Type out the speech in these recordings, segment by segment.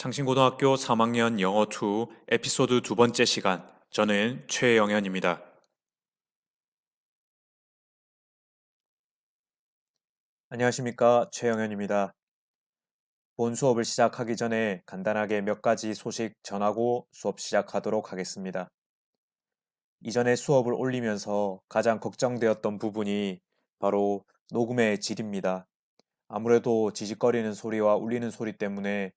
창신고등학교 3학년 영어 2 에피소드 두 번째 시간. 저는 최영현입니다. 안녕하십니까? 최영현입니다. 본 수업을 시작하기 전에 간단하게 몇 가지 소식 전하고 수업 시작하도록 하겠습니다. 이전에 수업을 올리면서 가장 걱정되었던 부분이 바로 녹음의 질입니다. 아무래도 지직거리는 소리와 울리는 소리 때문에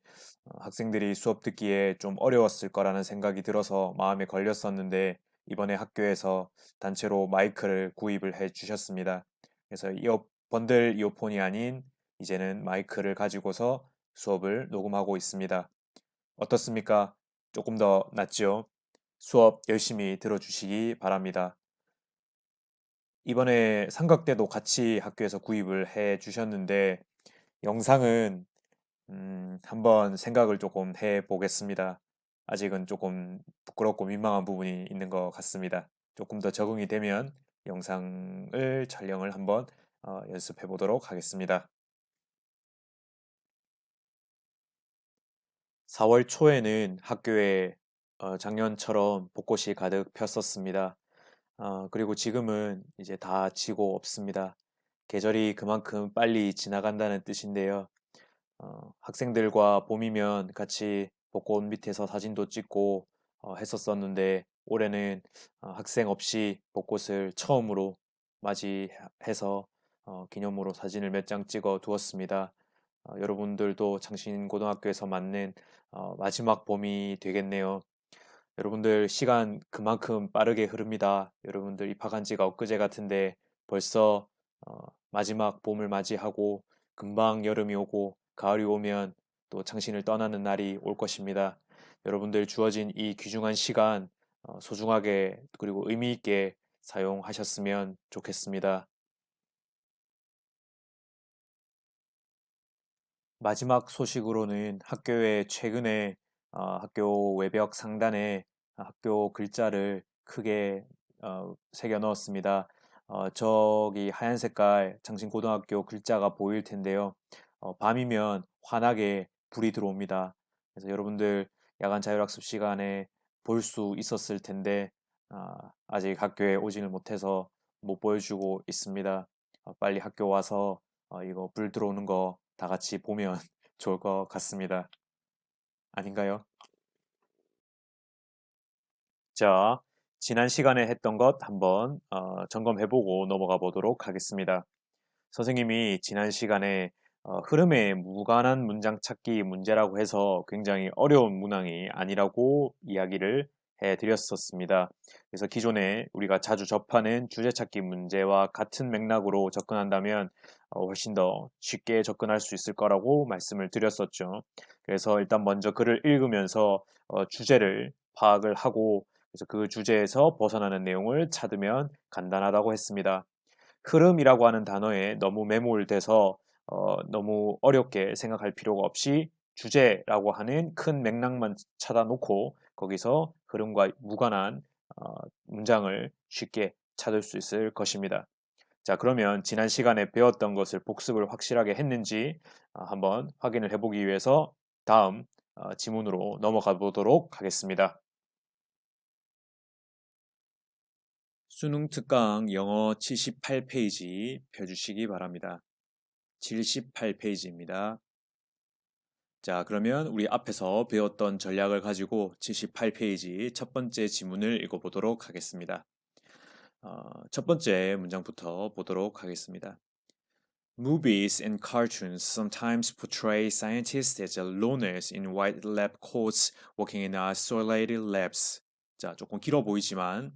학생들이 수업 듣기에 좀 어려웠을 거라는 생각이 들어서 마음에 걸렸었는데 이번에 학교에서 단체로 마이크를 구입을 해 주셨습니다. 그래서 번들 이어폰이 아닌 이제는 마이크를 가지고서 수업을 녹음하고 있습니다. 어떻습니까? 조금 더 낫죠? 수업 열심히 들어주시기 바랍니다. 이번에 삼각대도 같이 학교에서 구입을 해 주셨는데 영상은 한번 생각을 조금 해 보겠습니다. 아직은 조금 부끄럽고 민망한 부분이 있는 것 같습니다. 조금 더 적응이 되면 영상을 촬영을 한번 연습해 보도록 하겠습니다. 4월 초에는 학교에 작년처럼 벚꽃이 가득 폈었습니다. 그리고 지금은 이제 다 지고 없습니다. 계절이 그만큼 빨리 지나간다는 뜻인데요. 학생들과 봄이면 같이 벚꽃 밑에서 사진도 찍고 했었었는데 올해는 학생 없이 벚꽃을 처음으로 맞이해서 기념으로 사진을 몇 장 찍어 두었습니다. 여러분들도 창신고등학교에서 맞는 마지막 봄이 되겠네요. 여러분들 시간 그만큼 빠르게 흐릅니다. 여러분들 입학한 지가 엊그제 같은데 벌써 마지막 봄을 맞이하고 금방 여름이 오고 가을이 오면 또 창신을 떠나는 날이 올 것입니다. 여러분들 주어진 이 귀중한 시간 소중하게 그리고 의미 있게 사용하셨으면 좋겠습니다. 마지막 소식으로는 학교에 최근에 학교 외벽 상단에 학교 글자를 크게 새겨 넣었습니다. 저기 하얀 색깔 장신고등학교 글자가 보일 텐데요. 밤이면 환하게 불이 들어옵니다. 그래서 여러분들 야간 자율학습 시간에 볼 수 있었을 텐데 아직 학교에 오지는 못해서 못 보여주고 있습니다. 빨리 학교 와서 이거 불 들어오는 거 다 같이 보면 좋을 것 같습니다. 아닌가요? 자, 지난 시간에 했던 것 한번 점검해보고 넘어가 보도록 하겠습니다. 선생님이 지난 시간에 흐름에 무관한 문장 찾기 문제라고 해서 굉장히 어려운 문항이 아니라고 이야기를 해드렸었습니다. 그래서 기존에 우리가 자주 접하는 주제 찾기 문제와 같은 맥락으로 접근한다면 훨씬 더 쉽게 접근할 수 있을 거라고 말씀을 드렸었죠. 그래서 일단 먼저 글을 읽으면서 주제를 파악을 하고 그래서 그 주제에서 벗어나는 내용을 찾으면 간단하다고 했습니다. 흐름이라고 하는 단어에 너무 매몰돼서 너무 어렵게 생각할 필요가 없이 주제라고 하는 큰 맥락만 찾아놓고 거기서 흐름과 무관한 문장을 쉽게 찾을 수 있을 것입니다. 자, 그러면 지난 시간에 배웠던 것을 복습을 확실하게 했는지 한번 확인을 해보기 위해서 다음 지문으로 넘어가 보도록 하겠습니다. 수능 특강 영어 78페이지 펴주시기 바랍니다. 78페이지입니다. 자, 그러면 우리 앞에서 배웠던 전략을 가지고 78페이지 첫 번째 지문을 읽어보도록 하겠습니다. 첫 번째 문장부터 보도록 하겠습니다. Movies and cartoons sometimes portray scientists as loners in white lab coats working in isolated labs. 자, 조금 길어 보이지만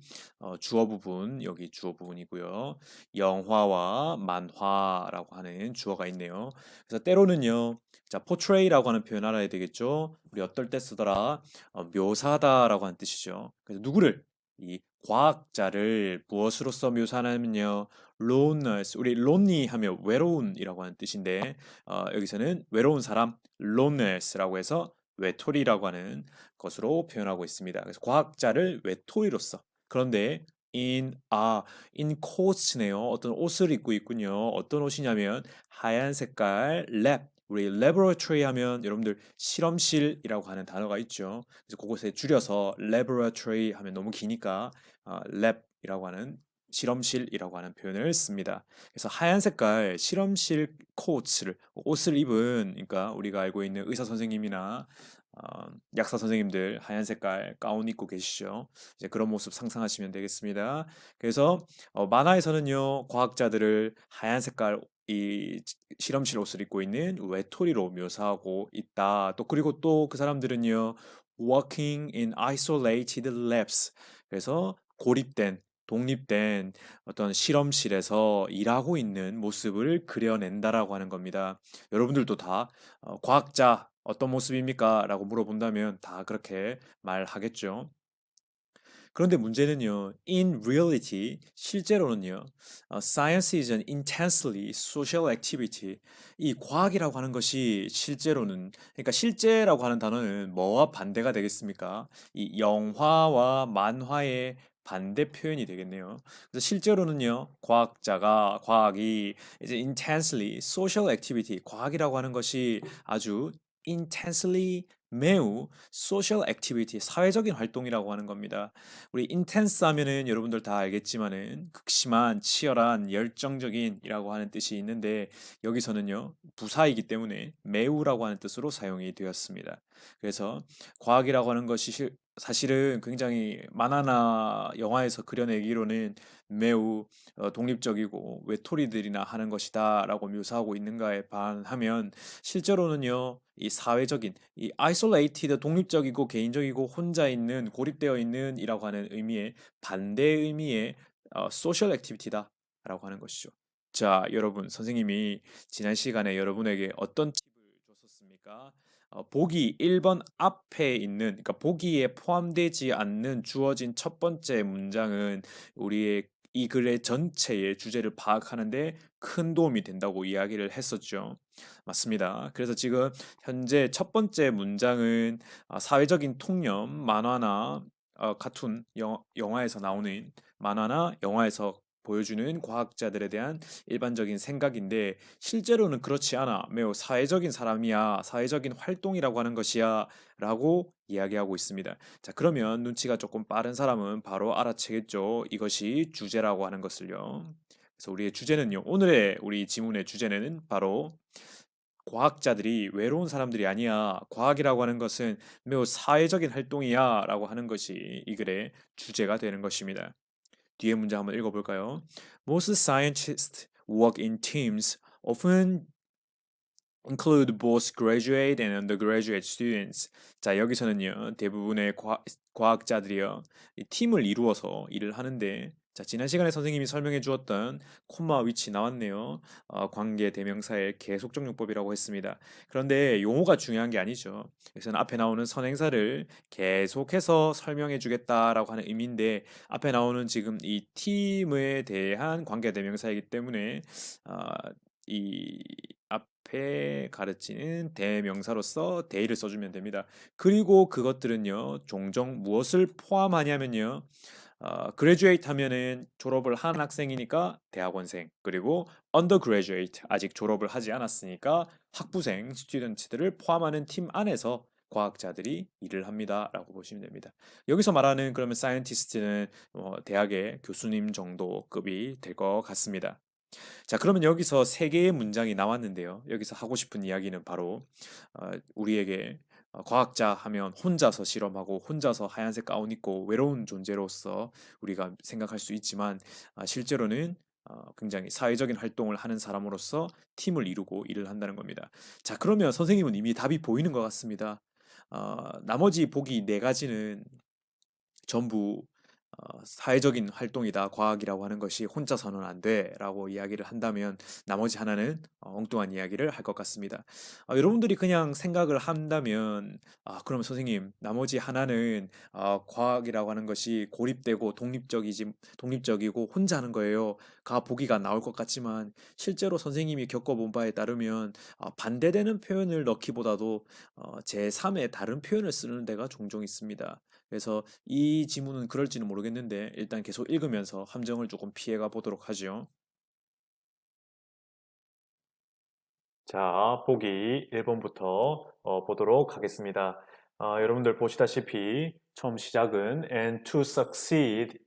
주어 부분, 여기 주어 부분이고요. 영화와 만화라고 하는 주어가 있네요. 그래서 때로는요. 자, portray라고 하는 표현 알아야 되겠죠? 우리 어떨 때 쓰더라? 묘사다라고 하는 뜻이죠. 그래서 누구를 이 과학자를 무엇으로써 묘사하냐면요. loners, 우리 lonely 하면 외로운이라고 하는 뜻인데 여기서는 외로운 사람 loners라고 해서 외톨이라고 하는 것으로 표현하고 있습니다. 그래서 과학자를 외톨이로서 그런데 in coats네요. 어떤 옷을 입고 있군요. 어떤 옷이냐면 하얀 색깔 랩 우리 laboratory 하면 여러분들 실험실이라고 하는 단어가 있죠. 그래서 그것에 줄여서 laboratory 하면 너무 기니까 lab이라고 하는 실험실이라고 하는 표현을 씁니다. 그래서 하얀 색깔 실험실 코트를 옷을 입은 그러니까 우리가 알고 있는 의사 선생님이나 약사 선생님들 하얀 색깔 가운 입고 계시죠. 이제 그런 모습 상상하시면 되겠습니다. 그래서 만화에서는요 과학자들을 하얀 색깔 이 실험실 옷을 입고 있는 외톨이로 묘사하고 있다. 또 그리고 또 그 사람들은요, working in isolated labs. 그래서 고립된, 독립된 어떤 실험실에서 일하고 있는 모습을 그려낸다라고 하는 겁니다. 여러분들도 다 과학자 어떤 모습입니까? 라고 물어본다면 다 그렇게 말하겠죠. 그런데 문제는요, in reality, 실제로는요, science is an intensely social activity. 이 과학이라고 하는 것이 실제로는, 그러니까 실제라고 하는 단어는 뭐와 반대가 되겠습니까? 이 영화와 만화의 반대 표현이 되겠네요. 그래서 실제로는요, 과학이 이제 intensely social activity, 과학이라고 하는 것이 아주 intensely 매우 social activity, 사회적인 활동이라고 하는 겁니다. 우리 intense 하면은 여러분들 다 알겠지만은 극심한, 치열한, 열정적인이라고 하는 뜻이 있는데 여기서는요 부사이기 때문에 매우라고 하는 뜻으로 사용이 되었습니다. 그래서 과학이라고 하는 것이 사실은 굉장히 만화나 영화에서 그려내기로는 매우 독립적이고 외톨이들이나 하는 것이다라고 묘사하고 있는가에 반하면 실제로는요 이 사회적인 이 isolated 독립적이고 개인적이고 혼자 있는 고립되어 있는이라고 하는 의미의 반대 의미의 social activity다라고 하는 것이죠. 자, 여러분, 선생님이 지난 시간에 여러분에게 어떤 팁을 줬었습니까? 보기 1번 앞에 있는, 그러니까 보기에 포함되지 않는 주어진 첫 번째 문장은 우리의 이 글의 전체의 주제를 파악하는데 큰 도움이 된다고 이야기를 했었죠. 맞습니다. 그래서 지금 현재 첫 번째 문장은 사회적인 통념, 만화나 카툰, 영화에서 나오는 만화나 영화에서 보여주는 과학자들에 대한 일반적인 생각인데 실제로는 그렇지 않아. 매우 사회적인 사람이야. 사회적인 활동이라고 하는 것이야. 라고 이야기하고 있습니다. 자, 그러면 눈치가 조금 빠른 사람은 바로 알아채겠죠. 이것이 주제라고 하는 것을요. 그래서 우리의 주제는요. 오늘의 우리 지문의 주제는 바로 과학자들이 외로운 사람들이 아니야. 과학이라고 하는 것은 매우 사회적인 활동이야. 라고 하는 것이 이 글의 주제가 되는 것입니다. 뒤에 문장 한번 읽어볼까요? Most scientists work in teams, often include both graduate and undergraduate students. 자, 여기서는요, 대부분의 과학자들이요, 이 팀을 이루어서 일을 하는데, 자, 지난 시간에 선생님이 설명해 주었던 콤마 위치 나왔네요. 관계 대명사의 계속적용법이라고 했습니다. 그런데 용어가 중요한 게 아니죠. 여기서는 앞에 나오는 선행사를 계속해서 설명해 주겠다라고 하는 의미인데, 앞에 나오는 지금 이 팀에 대한 관계 대명사이기 때문에, 아, 이 앞에 가르치는 대명사로서 대의를 써주면 됩니다. 그리고 그것들은요, 종종 무엇을 포함하냐면요, graduate 하면은 졸업을 한 학생이니까 대학원생, 그리고 undergraduate 아직 졸업을 하지 않았으니까 학부생, 스튜던트들을 포함하는 팀 안에서 과학자들이 일을 합니다라고 보시면 됩니다. 여기서 말하는 그러면 사이언티스트는 대학의 교수님 정도 급이 될 것 같습니다. 자, 그러면 여기서 세 개의 문장이 나왔는데요. 여기서 하고 싶은 이야기는 바로 우리에게 과학자 하면 혼자서 실험하고 혼자서 하얀색 가운 입고 외로운 존재로서 우리가 생각할 수 있지만 실제로는 굉장히 사회적인 활동을 하는 사람으로서 팀을 이루고 일을 한다는 겁니다. 자, 그러면 선생님은 이미 답이 보이는 것 같습니다. 나머지 보기 네 가지는 전부 사회적인 활동이다, 과학이라고 하는 것이 혼자서는 안 돼라고 이야기를 한다면 나머지 하나는 엉뚱한 이야기를 할 것 같습니다. 여러분들이 그냥 생각을 한다면 그럼 선생님 나머지 하나는 과학이라고 하는 것이 고립되고 독립적이고 혼자 하는 거예요. 가 보기가 나올 것 같지만 실제로 선생님이 겪어본 바에 따르면 반대되는 표현을 넣기보다도 제3의 다른 표현을 쓰는 데가 종종 있습니다. 그래서 이 지문은 그럴지는 모르겠는데 일단 계속 읽으면서 함정을 조금 피해가 보도록 하죠. 자, 보기 1번부터 보도록 하겠습니다. 여러분들 보시다시피 처음 시작은 and to succeed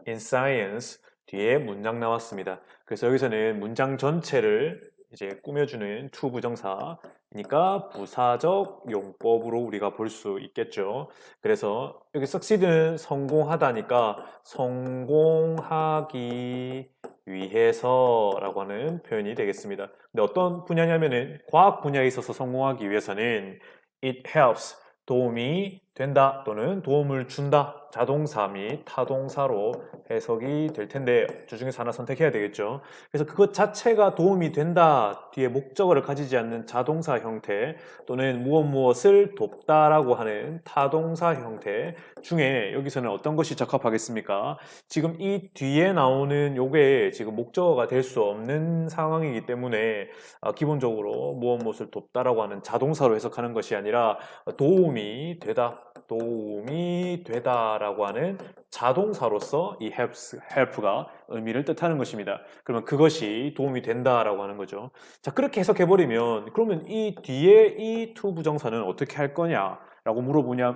in science 뒤에 문장 나왔습니다. 그래서 여기서는 문장 전체를 이제 꾸며주는 to 부정사니까 부사적 용법으로 우리가 볼 수 있겠죠. 그래서 여기 succeed는 성공하다니까 성공하기 위해서라고 하는 표현이 되겠습니다. 근데 어떤 분야냐면은 과학 분야에 있어서 성공하기 위해서는 it helps 도움이 된다 또는 도움을 준다 자동사 및 타동사로 해석이 될 텐데 주 중에서 하나 선택해야 되겠죠. 그래서 그것 자체가 도움이 된다 뒤에 목적어를 가지지 않는 자동사 형태 또는 무엇을 돕다라고 하는 타동사 형태 중에 여기서는 어떤 것이 적합하겠습니까? 지금 이 뒤에 나오는 요게 지금 목적어가 될 수 없는 상황이기 때문에 기본적으로 무엇을 돕다라고 하는 자동사로 해석하는 것이 아니라 도움이 되다라고 하는 자동사로서 이 help가 의미를 뜻하는 것입니다. 그러면 그것이 도움이 된다라고 하는 거죠. 자, 그렇게 해석해버리면 그러면 이 뒤에 이 to 부정사는 어떻게 할 거냐라고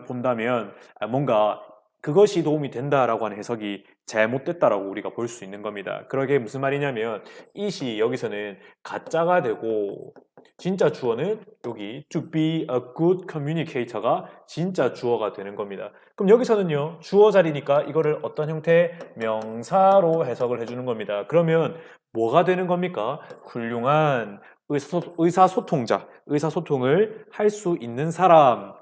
본다면 뭔가 그것이 도움이 된다라고 하는 해석이 잘못됐다라고 우리가 볼 수 있는 겁니다. 그러게 무슨 말이냐면 it이 여기서는 가짜가 되고 진짜 주어는 여기 to be a good communicator가 진짜 주어가 되는 겁니다. 그럼 여기서는요 주어 자리니까 이거를 어떤 형태의 명사로 해석을 해주는 겁니다. 그러면 뭐가 되는 겁니까? 훌륭한 의사소통자, 의사소통을 할 수 있는 사람이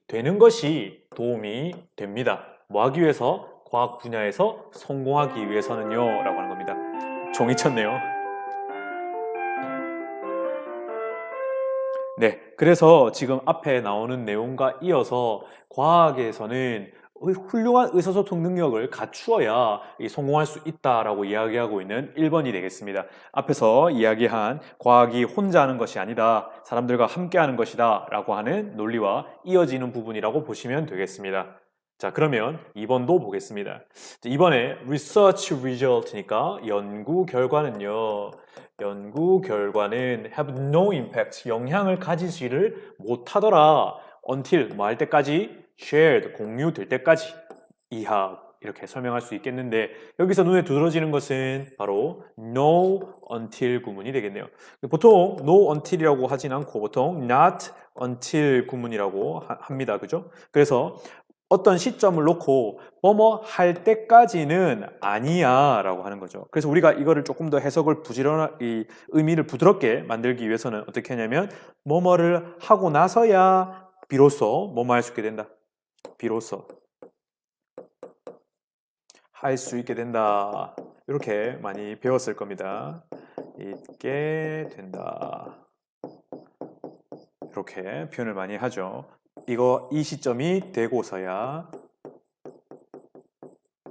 되는 것이 도움이 됩니다. 뭐 하기 위해서? 과학 분야에서 성공하기 위해서는요 라고 하는 겁니다. 종이 쳤네요. 네, 그래서 지금 앞에 나오는 내용과 이어서 과학에서는 훌륭한 의사소통 능력을 갖추어야 성공할 수 있다라고 이야기하고 있는 1번이 되겠습니다. 앞에서 이야기한 과학이 혼자 하는 것이 아니다, 사람들과 함께 하는 것이다 라고 하는 논리와 이어지는 부분이라고 보시면 되겠습니다. 자, 그러면 2번도 보겠습니다. 이번에 research result니까 연구 결과는요. 연구 결과는 have no impact, 영향을 가지지를 못하더라. until, 뭐 할 때까지? shared, 공유될 때까지 이하 이렇게 설명할 수 있겠는데 여기서 눈에 두드러지는 것은 바로 no until 구문이 되겠네요. 보통 no until이라고 하진 않고 보통 not until 구문이라고 합니다. 그죠? 그래서 어떤 시점을 놓고 뭐뭐 할 때까지는 아니야 라고 하는 거죠. 그래서 우리가 이거를 조금 더 해석을 이 의미를 부드럽게 만들기 위해서는 어떻게 하냐면 뭐뭐를 하고 나서야 비로소 뭐뭐 할 수 있게 된다. 비로소 할 수 있게 된다. 이렇게 많이 배웠을 겁니다. 있게 된다. 이렇게 표현을 많이 하죠. 이 시점이 되고서야,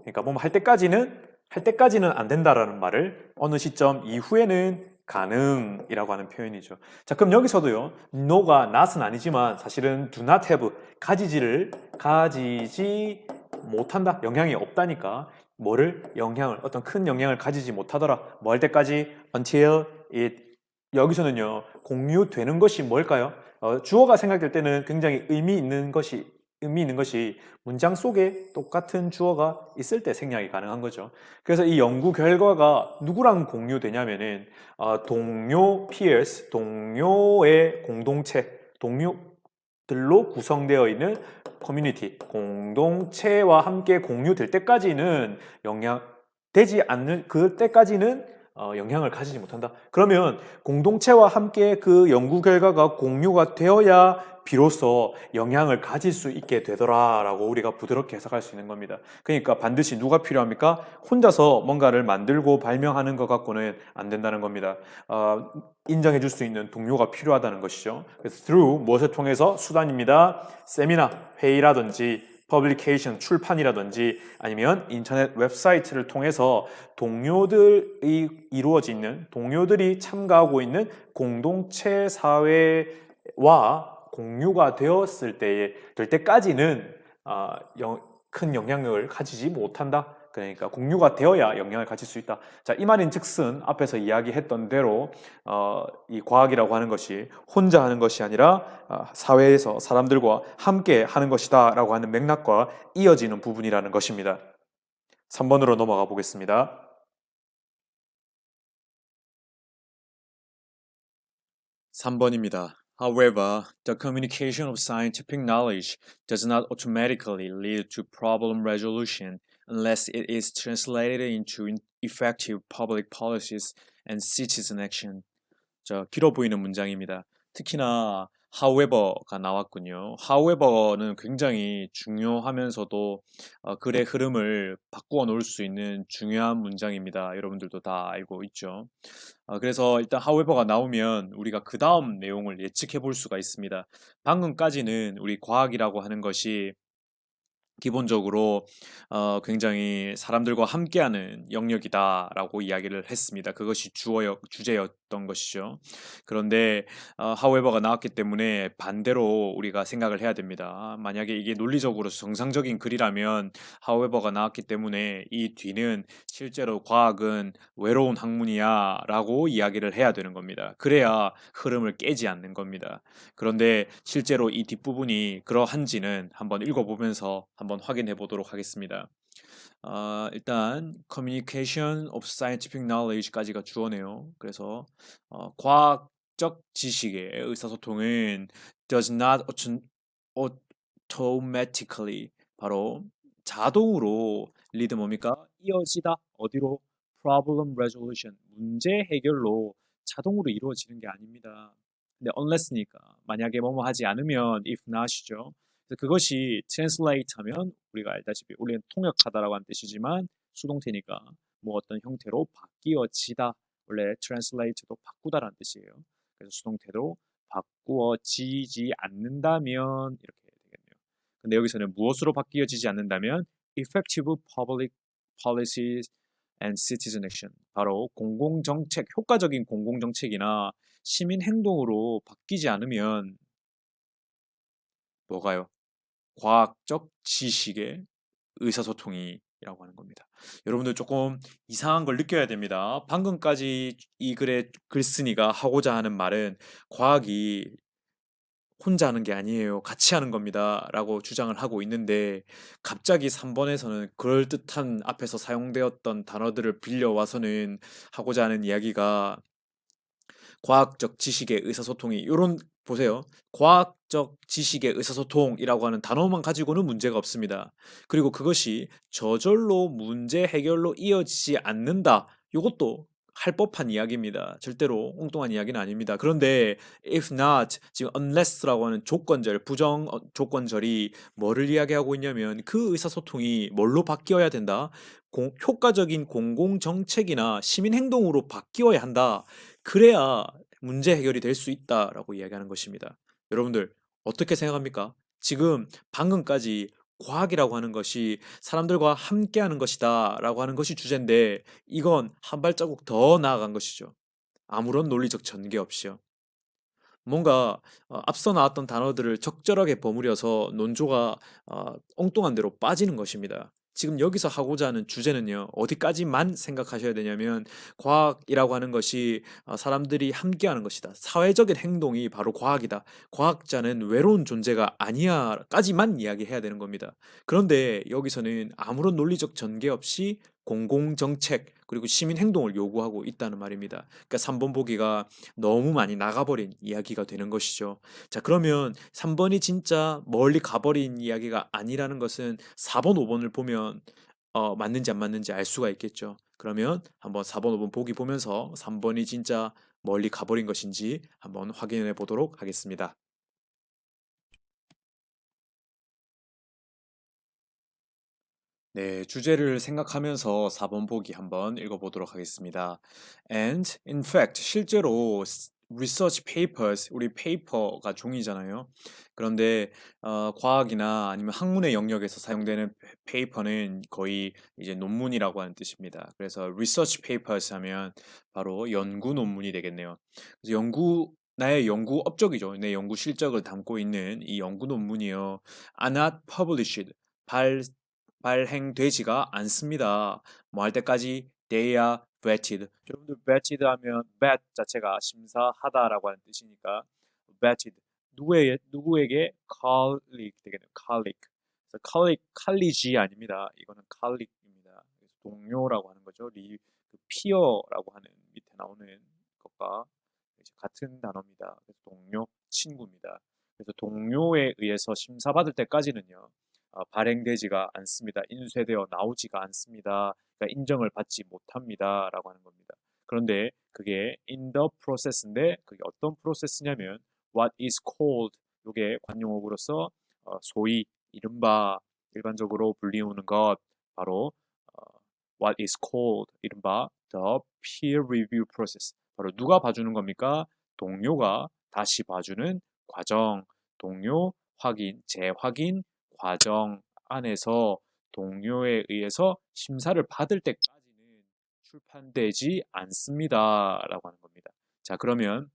그러니까 뭐 할 때까지는 안 된다라는 말을 어느 시점 이후에는 가능이라고 하는 표현이죠. 자, 그럼 여기서도요, no가 not은 아니지만 사실은 do not have, 가지지 못한다, 영향이 없다니까 어떤 큰 영향을 가지지 못하더라. 뭐 할 때까지? until it, 여기서는요, 공유되는 것이 뭘까요? 주어가 생각될 때는 굉장히 의미 있는 것이 문장 속에 똑같은 주어가 있을 때 생략이 가능한 거죠. 그래서 이 연구 결과가 누구랑 공유되냐면은 동료 peers, 동료의 공동체, 동료들로 구성되어 있는 커뮤니티, 공동체와 함께 공유될 때까지는 되지 않는 그때까지는 영향을 가지지 못한다. 그러면 공동체와 함께 그 연구 결과가 공유가 되어야 비로소 영향을 가질 수 있게 되더라라고 우리가 부드럽게 해석할 수 있는 겁니다. 그러니까 반드시 누가 필요합니까? 혼자서 뭔가를 만들고 발명하는 것 갖고는 안 된다는 겁니다. 인정해 줄 수 있는 동료가 필요하다는 것이죠. 그래서 through 무엇을 통해서? 수단입니다. 세미나, 회의라든지 퍼블리케이션, 출판이라든지 아니면 인터넷 웹사이트를 통해서 동료들이 참가하고 있는 공동체 사회와 공유가 될 때까지는 큰 영향을 가지지 못한다. 그러니까 공유가 되어야 영향을 가질 수 있다. 자, 이 말인즉슨 앞에서 이야기했던 대로 이 과학이라고 하는 것이 혼자 하는 것이 아니라 사회에서 사람들과 함께 하는 것이다라고 하는 맥락과 이어지는 부분이라는 것입니다. 3번으로 넘어가 보겠습니다. 3번입니다. However, the communication of scientific knowledge does not automatically lead to problem resolution unless it is translated into effective public policies and citizen action. 길어 보이는 문장입니다. 특히나 however가 나왔군요. however는 굉장히 중요하면서도 글의 흐름을 바꾸어 놓을 수 있는 중요한 문장입니다. 여러분들도 다 알고 있죠. 그래서 일단 however가 나오면 우리가 그 다음 내용을 예측해 볼 수가 있습니다. 방금까지는 우리 과학이라고 하는 것이 기본적으로 굉장히 사람들과 함께하는 영역이다라고 이야기를 했습니다. 그것이 주제였던 것이죠. 그런데 however가 나왔기 때문에 반대로 우리가 생각을 해야 됩니다. 만약에 이게 논리적으로 정상적인 글이라면 however가 나왔기 때문에 이 뒤는 실제로 과학은 외로운 학문이야라고 이야기를 해야 되는 겁니다. 그래야 흐름을 깨지 않는 겁니다. 그런데 실제로 이 뒷부분이 그러한지는 한번 읽어보면서 한번 확인해 보도록 하겠습니다. 일단 Communication of Scientific Knowledge까지가 주어네요. 그래서 과학적 지식의 의사소통은 does not automatically 바로 자동으로 lead 뭡니까? 이어지다 어디로? Problem resolution 문제 해결로 자동으로 이루어지는 게 아닙니다. 근데 unless니까 만약에 뭐뭐 하지 않으면 if not이죠. 그래서 그것이 translate 하면 우리가 알다시피 우리는 통역하다라고 하는 뜻이지만 수동태니까 뭐 어떤 형태로 바뀌어지다 원래 translate도 바꾸다라는 뜻이에요. 그래서 수동태로 바꾸어지지 않는다면 이렇게 되겠네요. 근데 여기서는 무엇으로 바뀌어지지 않는다면 effective public policies and citizen action 바로 공공정책 효과적인 공공정책이나 시민 행동으로 바뀌지 않으면 뭐가요? 과학적 지식의 의사소통이라고 하는 겁니다. 여러분들 조금 이상한 걸 느껴야 됩니다. 방금까지 이 글의 글쓴이가 하고자 하는 말은 과학이 혼자 하는 게 아니에요. 같이 하는 겁니다. 라고 주장을 하고 있는데 갑자기 3번에서는 그럴듯한 앞에서 사용되었던 단어들을 빌려와서는 하고자 하는 이야기가 과학적 지식의 의사소통이 요런 보세요. 과학적 지식의 의사소통이라고 하는 단어만 가지고는 문제가 없습니다. 그리고 그것이 저절로 문제 해결로 이어지지 않는다. 요것도 할 법한 이야기입니다. 절대로 엉뚱한 이야기는 아닙니다. 그런데 if not, 지금 unless라고 하는 조건절, 부정 조건절이 뭐를 이야기하고 있냐면 그 의사소통이 뭘로 바뀌어야 된다? 효과적인 공공정책이나 시민행동으로 바뀌어야 한다. 그래야 문제 해결이 될 수 있다라고 이야기하는 것입니다. 여러분들 어떻게 생각합니까? 지금 방금까지 과학이라고 하는 것이 사람들과 함께하는 것이다라고 하는 것이 주제인데 이건 한 발자국 더 나아간 것이죠. 아무런 논리적 전개 없이요. 뭔가 앞서 나왔던 단어들을 적절하게 버무려서 논조가 엉뚱한 대로 빠지는 것입니다. 지금 여기서 하고자 하는 주제는요, 어디까지만 생각하셔야 되냐면, 과학이라고 하는 것이 사람들이 함께하는 것이다. 사회적인 행동이 바로 과학이다. 과학자는 외로운 존재가 아니야까지만 이야기해야 되는 겁니다. 그런데 여기서는 아무런 논리적 전개 없이 공공정책, 그리고 시민 행동을 요구하고 있다는 말입니다. 그러니까 3번 보기가 너무 많이 나가버린 이야기가 되는 것이죠. 자, 그러면 3번이 진짜 멀리 가버린 이야기가 아니라는 것은 4번, 5번을 보면 맞는지 안 맞는지 알 수가 있겠죠. 그러면 한번 4번, 5번 보기 보면서 3번이 진짜 멀리 가버린 것인지 한번 확인해 보도록 하겠습니다. 네, 주제를 생각하면서 4번 보기 한번 읽어보도록 하겠습니다. And in fact, 실제로 research papers, 우리 페이퍼가 종이잖아요. 그런데 과학이나 아니면 학문의 영역에서 사용되는 페이퍼는 거의 이제 논문이라고 하는 뜻입니다. 그래서 research papers 하면 바로 연구 논문이 되겠네요. 그래서 나의 연구 업적이죠. 내 연구 실적을 담고 있는 이 연구 논문이요. are not published. 발행되지가 않습니다. 뭐 할 때까지 they are vetted. 여러분들 vetted 하면 vet 자체가 심사하다라고 하는 뜻이니까 vetted 누구에게 colleague 되겠네요. colleague. 그래서 colleague 아닙니다. 이거는 colleague입니다. 그래서 동료라고 하는 거죠. 그 peer라고 하는 밑에 나오는 것과 이제 같은 단어입니다. 그래서 동료, 친구입니다. 그래서 동료에 의해서 심사받을 때까지는요. 발행되지가 않습니다. 인쇄되어 나오지가 않습니다. 그러니까 인정을 받지 못합니다라고 하는 겁니다. 그런데 그게 in the process인데 그게 어떤 프로세스냐면 what is called 이게 관용어구로서 소위 이른바 일반적으로 불리우는 것 바로 어, what is called 이른바 the peer review process 바로 누가 봐주는 겁니까? 동료가 다시 봐주는 과정, 동료 확인, 재확인 과정 안에서 동료에 의해서 심사를 받을 때까지는 출판되지 않습니다라고 하는 겁니다. 자, 그러면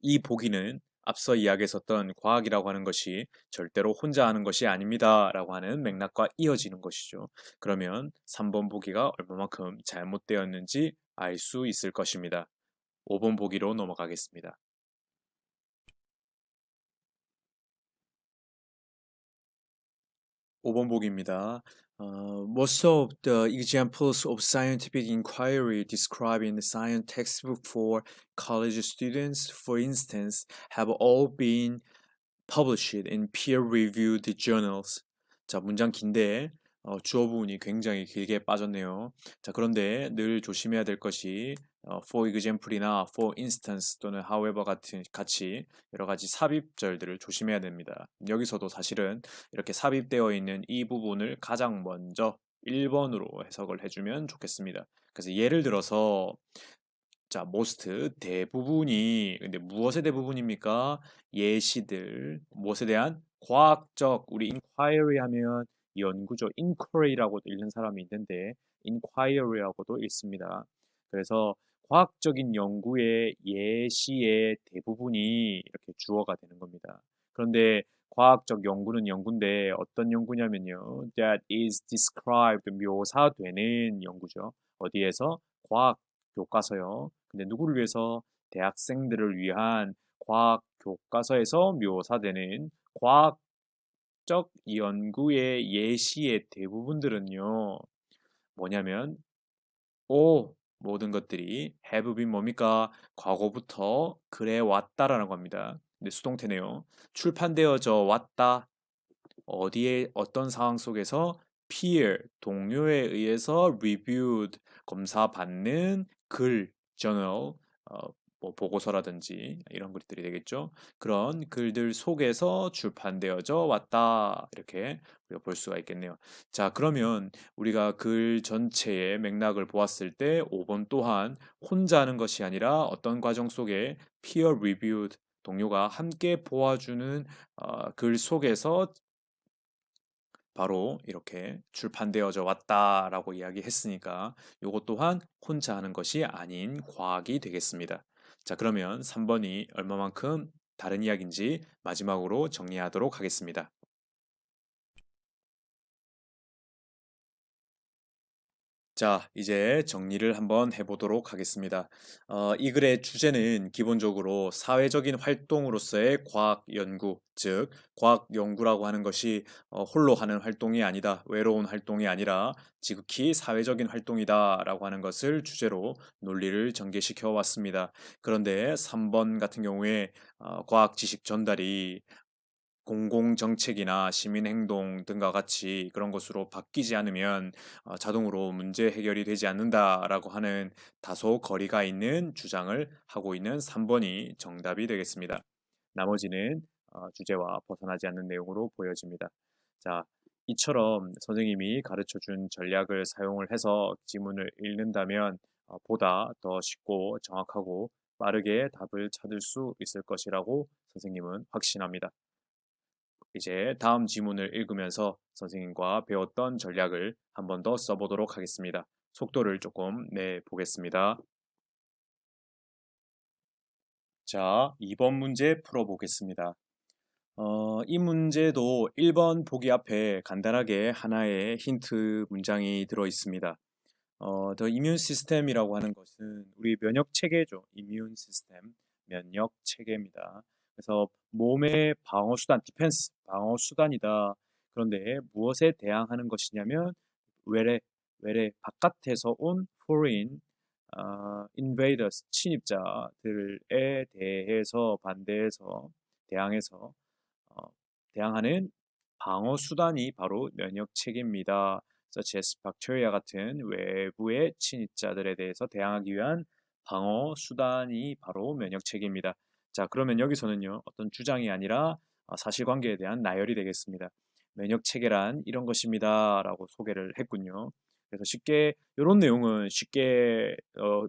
이 보기는 앞서 이야기했었던 과학이라고 하는 것이 절대로 혼자 하는 것이 아닙니다라고 하는 맥락과 이어지는 것이죠. 그러면 3번 보기가 얼마만큼 잘못되었는지 알 수 있을 것입니다. 5번 보기로 넘어가겠습니다. 5번 보기입니다. Most of the examples of scientific inquiry described in the science textbook for college students, for instance, have all been published in peer-reviewed journals. 자, 문장 긴데 주어 부분이 굉장히 길게 빠졌네요. 자, 그런데 늘 조심해야 될 것이 for example이나 for instance 또는 however 같이 여러 가지 삽입절들을 조심해야 됩니다. 여기서도 사실은 이렇게 삽입되어 있는 이 부분을 가장 먼저 1번으로 해석을 해주면 좋겠습니다. 그래서 예를 들어서 자, most 대부분이 근데 무엇의 대부분입니까? 예시들 무엇에 대한 과학적 우리 inquiry 하면 연구죠. inquiry라고 읽는 사람이 있는데 inquiry라고도 읽습니다. 그래서 과학적인 연구의 예시의 대부분이 이렇게 주어가 되는 겁니다. 그런데 과학적 연구는 연구인데 어떤 연구냐면요. that is described 묘사되는 연구죠. 어디에서? 과학 교과서요. 근데 누구를 위해서? 대학생들을 위한 과학 교과서에서 묘사되는 과학적 연구의 예시의 대부분들은요. 뭐냐면 모든 것들이 have been 뭡니까? 과거부터 그래 왔다라는 겁니다. 근데 수동태네요. 출판되어져 왔다. 어디에 어떤 상황 속에서 peer 동료에 의해서 reviewed 검사받는 글 journal 뭐 보고서라든지 이런 것들이 되겠죠. 그런 글들 속에서 출판되어져 왔다 이렇게 우리가 볼 수가 있겠네요. 자, 그러면 우리가 글 전체의 맥락을 보았을 때 5번 또한 혼자 하는 것이 아니라 어떤 과정 속에 peer reviewed 동료가 함께 보아주는 글 속에서 바로 이렇게 출판되어져 왔다라고 이야기했으니까 이것 또한 혼자 하는 것이 아닌 과학이 되겠습니다. 자, 그러면 3번이 얼마만큼 다른 이야기인지 마지막으로 정리하도록 하겠습니다. 자, 이제 정리를 한번 해보도록 하겠습니다. 이 글의 주제는 기본적으로 사회적인 활동으로서의 과학 연구, 즉, 과학 연구라고 하는 것이 홀로 하는 활동이 아니다, 외로운 활동이 아니라 지극히 사회적인 활동이다라고 하는 것을 주제로 논리를 전개시켜 왔습니다. 그런데 3번 같은 경우에 과학 지식 전달이 공공정책이나 시민행동 등과 같이 그런 것으로 바뀌지 않으면 자동으로 문제 해결이 되지 않는다라고 하는 다소 거리가 있는 주장을 하고 있는 3번이 정답이 되겠습니다. 나머지는 주제와 벗어나지 않는 내용으로 보여집니다. 자, 이처럼 선생님이 가르쳐 준 전략을 사용을 해서 지문을 읽는다면 보다 더 쉽고 정확하고 빠르게 답을 찾을 수 있을 것이라고 선생님은 확신합니다. 이제 다음 지문을 읽으면서 선생님과 배웠던 전략을 한 번 더 써보도록 하겠습니다. 속도를 조금 내보겠습니다. 자, 2번 문제 풀어보겠습니다. 이 문제도 1번 보기 앞에 간단하게 하나의 힌트 문장이 들어 있습니다. The immune system이라고 하는 것은 우리 면역 체계죠. immune system, 면역 체계입니다. 그래서 몸의 방어 수단, 디펜스, 방어 수단이다. 그런데 무엇에 대항하는 것이냐면 외래 바깥에서 온 foreign invaders, 침입자들에 대해서 반대해서 대항해서 어, 대항하는 방어 수단이 바로 면역 체계입니다. such as bacteria 같은 외부의 침입자들에 대해서 대항하기 위한 방어 수단이 바로 면역 체계입니다. 자, 그러면 여기서는요, 어떤 주장이 아니라 사실관계에 대한 나열이 되겠습니다. 면역 체계란 이런 것입니다라고 소개를 했군요. 그래서 쉽게 이런 내용은 쉽게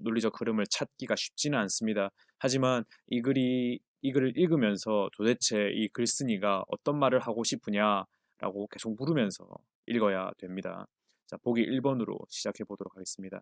논리적 흐름을 찾기가 쉽지는 않습니다. 하지만 이 글을 읽으면서 도대체 이 글쓴이가 어떤 말을 하고 싶으냐라고 계속 물으면서 읽어야 됩니다. 자, 보기 1번으로 시작해 보도록 하겠습니다.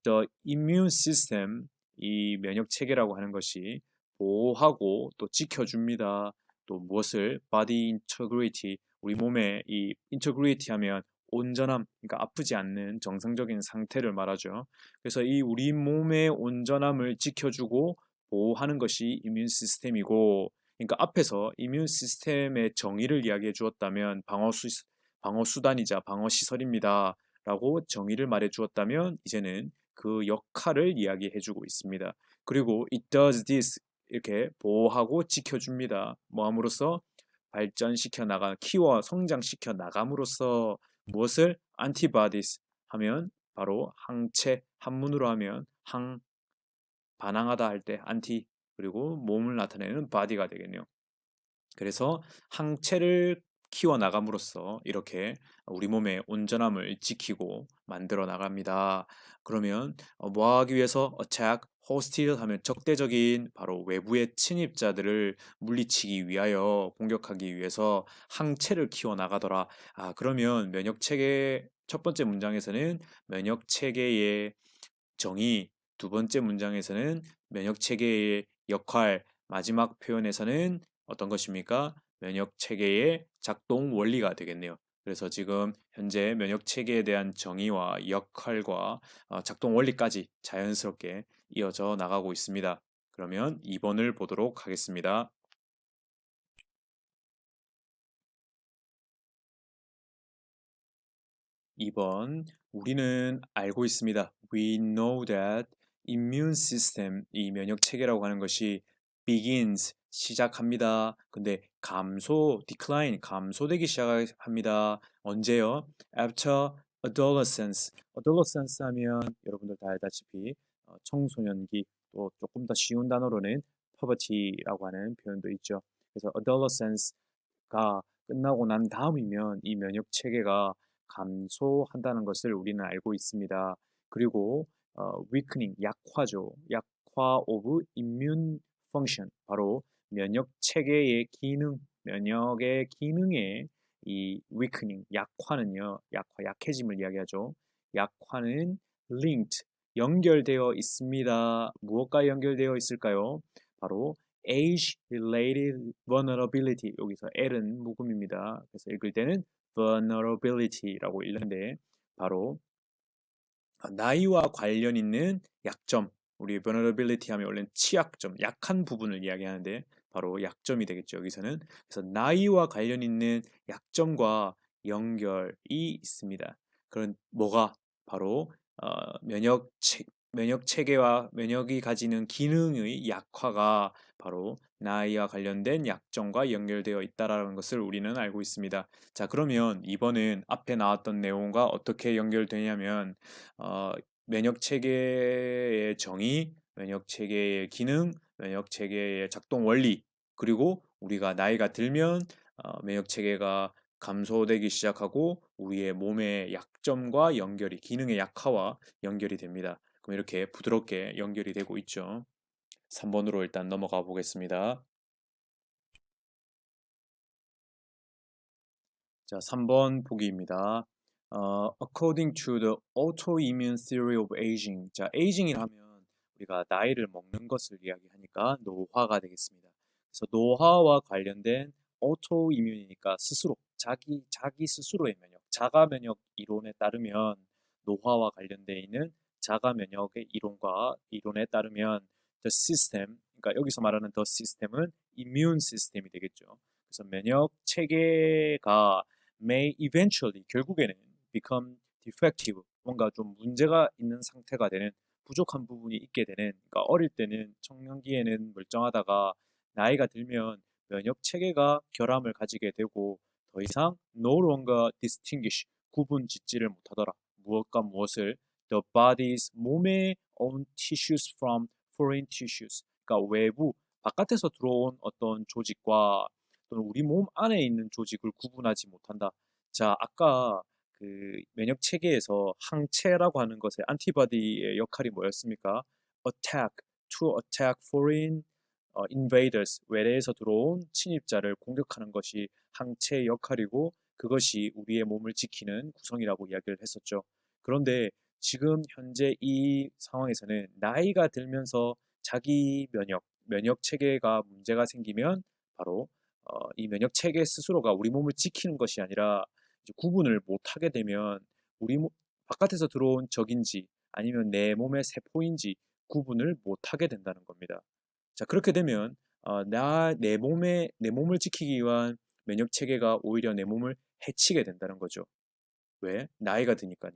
The immune system, 이 면역 체계라고 하는 것이 보호하고 또 지켜줍니다. 또 무엇을? Body integrity, 우리 몸의 이 integrity 하면 온전함, 그러니까 아프지 않는 정상적인 상태를 말하죠. 그래서 이 우리 몸의 온전함을 지켜주고 보호하는 것이 이뮨 시스템이고, 그러니까 앞에서 이뮨 시스템의 정의를 이야기해 주었다면 방어 수단이자 방어 시설입니다. 라고 정의를 말해 주었다면 이제는 그 역할을 이야기해 주고 있습니다. 그리고 it does this, 이렇게 보호하고 지켜줍니다. 뭐 함으로써? 발전시켜 나가, 키워 성장시켜 나감으로써 무엇을? antibodies 하면 바로 항체, 한문으로 하면 반항하다 할 때 anti, 그리고 몸을 나타내는 body가 되겠네요. 그래서 항체를 키워 나감으로써 이렇게 우리 몸의 온전함을 지키고 만들어 나갑니다. 그러면 뭐 하기 위해서? attack, hostile 하면 적대적인 바로 외부의 침입자들을 물리치기 위하여, 공격하기 위해서 항체를 키워 나가더라. 그러면 면역 체계 첫 번째 문장에서는 면역 체계의 정의, 두 번째 문장에서는 면역 체계의 역할, 마지막 표현에서는 어떤 것입니까? 면역 체계의 작동 원리가 되겠네요. 그래서 지금 현재 면역 체계에 대한 정의와 역할과 작동 원리까지 자연스럽게 이어져 나가고 있습니다. 그러면 2번을 보도록 하겠습니다. 2번, 우리는 알고 있습니다. We know that immune system, 이 면역 체계라고 하는 것이 begins, 시작합니다. 근데 decline, 감소되기 시작합니다. 언제요? After adolescence. adolescence 하면 여러분들 다 알다시피 청소년기, 또 조금 더 쉬운 단어로는 puberty라고 하는 표현도 있죠. 그래서 adolescence가 끝나고 난 다음이면 이 면역 체계가 감소한다는 것을 우리는 알고 있습니다. 그리고 weakening, 약화죠. 약화 of immune function, 바로 면역 체계의 기능, 면역의 기능의 이 weakening, 약화는요, 약해짐을 이야기하죠. 약화는 linked, 연결되어 있습니다. 무엇과 연결되어 있을까요? 바로 age-related vulnerability, 여기서 L은 묵음입니다. 그래서 읽을 때는 vulnerability라고 읽는데 바로 나이와 관련 있는 약점, 우리 vulnerability 하면 원래는 취약점, 약한 부분을 이야기하는데 바로 약점이 되겠죠. 여기서는 그래서 나이와 관련 있는 약점과 연결이 있습니다. 그런 뭐가 바로 면역 체계와 면역이 가지는 기능의 약화가 바로 나이와 관련된 약점과 연결되어 있다라는 것을 우리는 알고 있습니다. 자, 그러면 이번은 앞에 나왔던 내용과 어떻게 연결되냐면 어, 면역 체계의 정의, 면역 체계의 기능, 면역 체계의 작동 원리, 그리고 우리가 나이가 들면 면역 체계가 감소되기 시작하고 우리의 몸의 약점과 연결이, 기능의 약화와 연결이 됩니다. 그럼 이렇게 부드럽게 연결이 되고 있죠. 3번으로 일단 넘어가 보겠습니다. 자, 3번 보기입니다. According to the autoimmune theory of aging. 자, aging이라면 우리가 나이를 먹는 것을 이야기하니까 노화가 되겠습니다. 그래서 노화와 관련된 오토이뮨이니까 스스로 자기 스스로의 면역, 자가 면역 이론에 따르면 노화와 관련돼 있는 자가 면역의 이론에 따르면 the system, 그러니까 여기서 말하는 the system은 immune system이 되겠죠. 그래서 면역 체계가 may eventually 결국에는 become defective, 뭔가 좀 문제가 있는 상태가 되는 부족한 부분이 있게 되는, 그러니까 어릴 때는 청년기에는 멀쩡하다가 나이가 들면 면역 체계가 결함을 가지게 되고 더 이상 no longer distinguish 구분 짓지를 못하더라. 무엇과 무엇을 the body's 몸의 own tissues from foreign tissues. 그러니까 외부 바깥에서 들어온 어떤 조직과 또는 우리 몸 안에 있는 조직을 구분하지 못한다. 자, 아까 그 면역 체계에서 항체라고 하는 것의 안티바디의 역할이 뭐였습니까? attack, to attack foreign invaders, 외래에서 들어온 침입자를 공격하는 것이 항체의 역할이고 그것이 우리의 몸을 지키는 구성이라고 이야기를 했었죠. 그런데 지금 현재 이 상황에서는 나이가 들면서 자기 면역 체계가 문제가 생기면 바로 이 면역 체계 스스로가 우리 몸을 지키는 것이 아니라 이제 구분을 못하게 되면 바깥에서 들어온 적인지 아니면 내 몸의 세포인지 구분을 못하게 된다는 겁니다. 자, 그렇게 되면 내 몸을 지키기 위한 면역 체계가 오히려 내 몸을 해치게 된다는 거죠. 왜? 나이가 드니까요.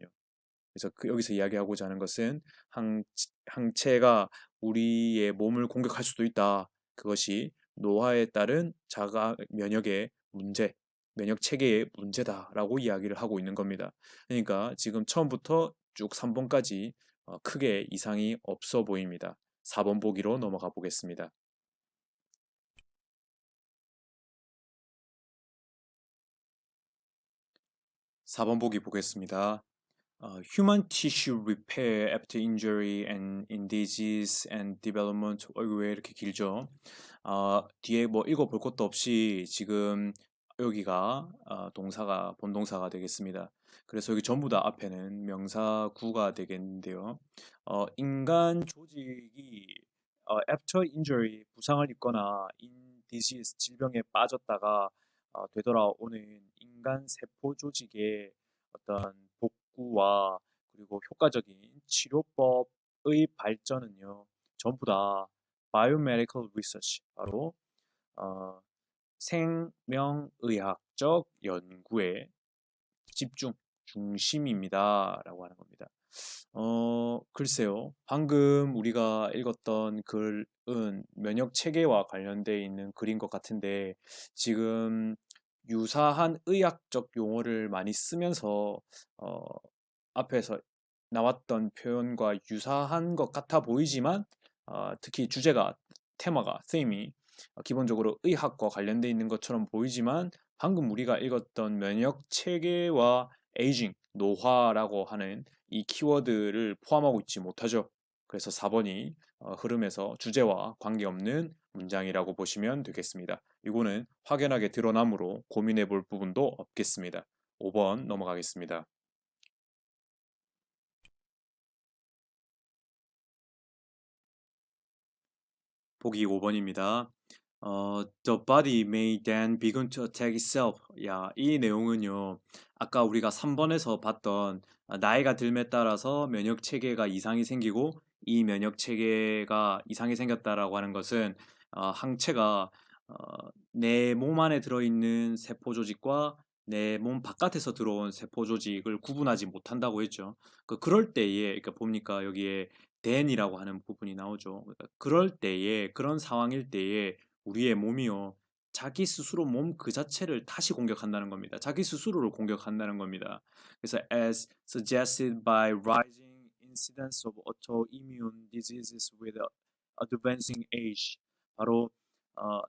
그래서 여기서 이야기하고자 하는 것은 항, 항체가 우리의 몸을 공격할 수도 있다. 그것이 노화에 따른 자가 면역의 문제, 면역 체계의 문제다라고 이야기를 하고 있는 겁니다. 그러니까 지금 처음부터 쭉 3번까지 크게 이상이 없어 보입니다. 4번 보기로 넘어가 보겠습니다. 4번 보기 보겠습니다. Human tissue repair after injury and in disease and development. 왜 이렇게 길죠? 뒤에 뭐 읽어볼 것도 없이 지금 여기가 동사가 본동사가 되겠습니다. 그래서 여기 전부 다 앞에는 명사구가 되겠는데요. 인간 조직이 after injury 부상을 입거나 in disease 질병에 빠졌다가 되돌아오는 인간 세포 조직의 어떤 복구와 그리고 효과적인 치료법의 발전은요, 전부 다 biomedical research, 바로 어, 생명의학적 연구의 중심입니다라고 하는 겁니다. 글쎄요. 방금 우리가 읽었던 글은 면역 체계와 관련되어 있는 글인 것 같은데 지금 유사한 의학적 용어를 많이 쓰면서 어, 앞에서 나왔던 표현과 유사한 것 같아 보이지만 특히 테마가, theme이 기본적으로 의학과 관련되어 있는 것처럼 보이지만 방금 우리가 읽었던 면역 체계와 에이징, 노화라고 하는 이 키워드를 포함하고 있지 못하죠. 그래서 4번이 흐름에서 주제와 관계없는 문장이라고 보시면 되겠습니다. 이거는 확연하게 드러나므로 고민해 볼 부분도 없겠습니다. 5번 넘어가겠습니다. 보기 5번입니다. The body may then begin to attack itself. 야, 이 내용은요. 아까 우리가 3번에서 봤던 나이가 들에 따라서 면역 체계가 이상이 생기고 이 면역 체계가 이상이 생겼다라고 하는 것은 항체가 내 몸 안에 들어있는 세포 조직과 내 몸 바깥에서 들어온 세포 조직을 구분하지 못한다고 했죠. 그럴 때에, 그러니까 봅니까 여기에 then이라고 하는 부분이 나오죠. 그러니까 그럴 때에 그런 상황일 때에 우리의 몸이요 자기 스스로 몸 그 자체를 다시 공격한다는 겁니다. 자기 스스로를 공격한다는 겁니다. 그래서 as suggested by rising incidence of autoimmune diseases with advancing age, 바로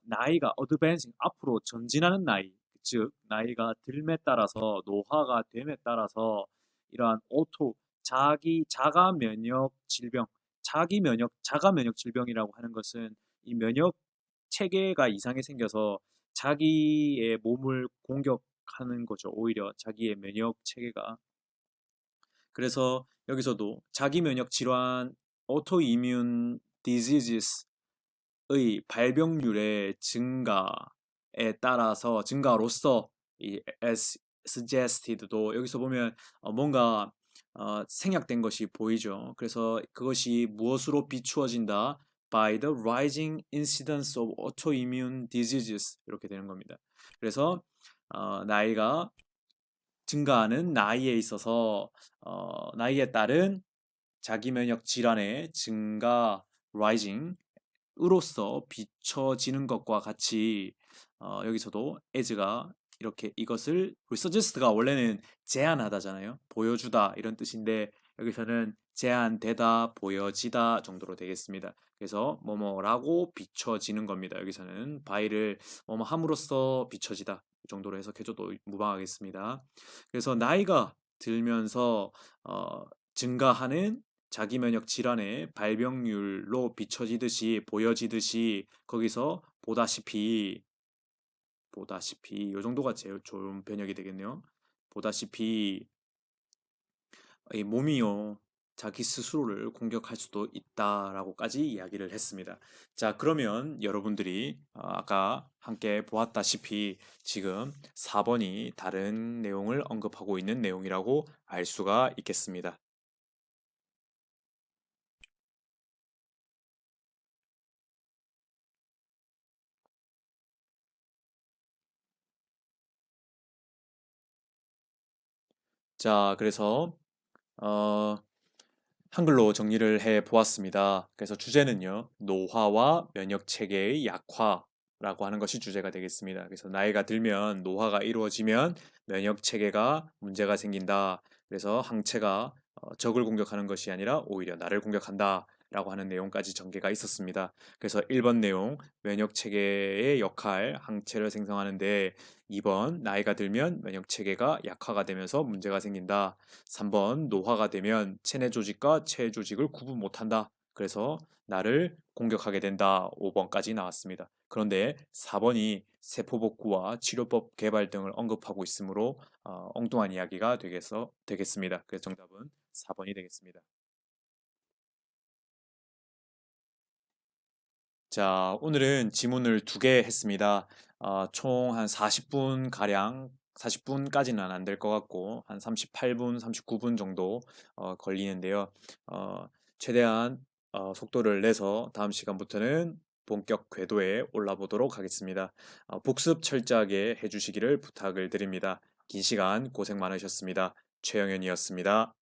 나이가 advancing 앞으로 전진하는 나이, 즉 나이가 들에 따라서 노화가 됨에 따라서 이러한 자가 면역 질병, 자가 면역 질병이라고 하는 것은 이 면역 체계가 이상이 생겨서 자기의 몸을 공격하는 거죠. 오히려 자기의 면역 체계가. 그래서 여기서도 자기 면역 질환, autoimmune diseases의 발병률의 증가에 따라서 증가로서 이 as suggested도 여기서 보면 뭔가 생략된 것이 보이죠. 그래서 그것이 무엇으로 비추어진다? By the rising incidence of autoimmune diseases 이렇게 되는 겁니다. 그래서 나이가 증가하는 나이에 있어서 나이에 따른 자기 면역 질환의 증가 rising 으로써 비춰지는 것과 같이 여기서도 as가 이렇게 이것을 suggest가 원래는 제안하다잖아요. 보여주다 이런 뜻인데 여기서는 제안되다, 보여지다 정도로 되겠습니다. 그래서 뭐뭐라고 비춰지는 겁니다. 여기서는 by를 뭐뭐 함으로써 비춰지다 이 정도로 해석해줘도 무방하겠습니다. 그래서 나이가 들면서 증가하는 자기 면역 질환의 발병률로 비춰지듯이 보여지듯이 거기서 보다시피 이 정도가 제일 좋은 번역이 되겠네요. 보다시피 이 몸이요 자기 스스로를 공격할 수도 있다라고까지 이야기를 했습니다. 자, 그러면 여러분들이 아까 함께 보았다시피 지금 4번이 다른 내용을 언급하고 있는 내용이라고 알 수가 있겠습니다. 자, 그래서 어, 한글로 정리를 해 보았습니다. 그래서 주제는요, 노화와 면역 체계의 약화라고 하는 것이 주제가 되겠습니다. 그래서 나이가 들면 노화가 이루어지면 면역 체계가 문제가 생긴다. 그래서 항체가 적을 공격하는 것이 아니라 오히려 나를 공격한다. 라고 하는 내용까지 전개가 있었습니다. 그래서 1번 내용, 면역 체계의 역할, 항체를 생성하는데 2번, 나이가 들면 면역 체계가 약화가 되면서 문제가 생긴다. 3번 노화가 되면 체내 조직과 체외 조직을 구분 못한다. 그래서 나를 공격하게 된다. 5번까지 나왔습니다. 그런데 4번이 세포복구와 치료법 개발 등을 언급하고 있으므로 엉뚱한 이야기가 되겠습니다. 그래서 정답은 4번이 되겠습니다. 자, 오늘은 지문을 2개 했습니다. 총 한 40분 가량, 40분까지는 안 될 것 같고, 한 38분, 39분 정도 걸리는데요. 최대한 속도를 내서 다음 시간부터는 본격 궤도에 올라보도록 하겠습니다. 복습 철저하게 해주시기를 부탁을 드립니다. 긴 시간 고생 많으셨습니다. 최영현이었습니다.